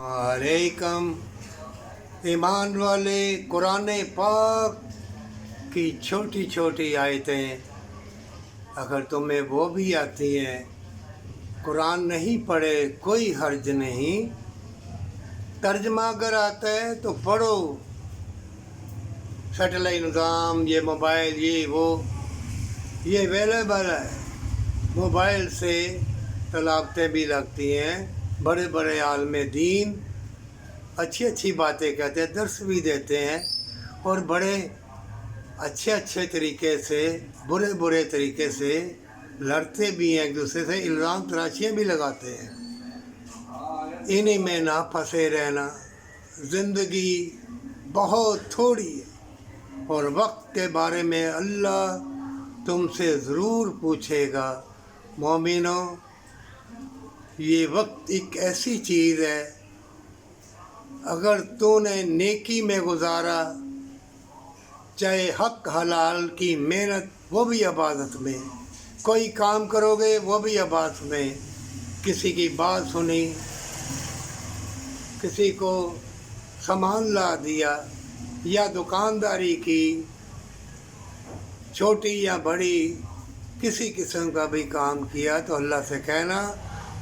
अलैकम ईमान वाले, कुरान पाक की छोटी छोटी आयतें अगर तुम्हें वो भी आती हैं, कुरान नहीं पढ़े कोई हर्ज नहीं, तर्जमा अगर आता है तो पढ़ो। सैटेलाइट निज़ाम, ये मोबाइल, ये अवेलेबल है। मोबाइल से तलावतें भी लगती हैं। बड़े बड़े आलम दीन अच्छी अच्छी बातें कहते हैं, दर्स भी देते हैं और बड़े अच्छे तरीके से, बुरे तरीके से लड़ते भी हैं, एक दूसरे से इल्ज़ाम तराशियाँ भी लगाते हैं। इन्हीं में ना फंसे रहना। ज़िंदगी बहुत थोड़ी है और वक्त के बारे में अल्लाह तुमसे ज़रूर पूछेगा। मोमिनो, ये वक्त एक ऐसी चीज़ है, अगर तूने नेकी में गुजारा, चाहे हक हलाल की मेहनत, वो भी इबादत में, कोई काम करोगे वो भी इबादत में, किसी की बात सुनी, किसी को सामान ला दिया या दुकानदारी की, छोटी या बड़ी किसी किस्म का भी काम किया तो अल्लाह से कहना,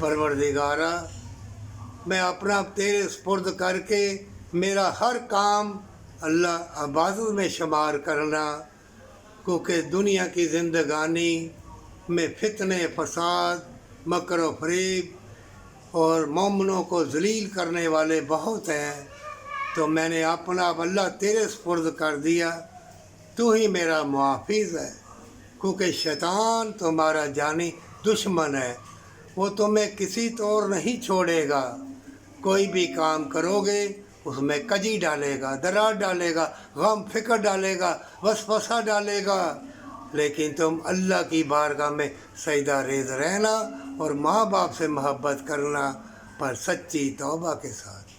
परवरदिगारा, मैं अपना तेरे सुपुर्द करके मेरा हर काम अल्लाह इबादत में शुमार करना, क्योंकि दुनिया की ज़िंदगानी में फितने, फसाद, मकर व फरेब और मोमिनों को ज़लील करने वाले बहुत हैं। तो मैंने अपना अल्लाह तेरे सुपुर्द कर दिया, तू ही मेरा मुहाफ़िज़ है, क्योंकि शैतान तुम्हारा जानी दुश्मन है। वो तुम्हें किसी तौर नहीं छोड़ेगा। कोई भी काम करोगे उसमें कजी डालेगा, दरार डालेगा, गम फिक्र डालेगा, वसवसा डालेगा, लेकिन तुम अल्लाह की बारगाह में सजदा रेज़ रहना और माँ बाप से मोहब्बत करना, पर सच्ची तौबा के साथ।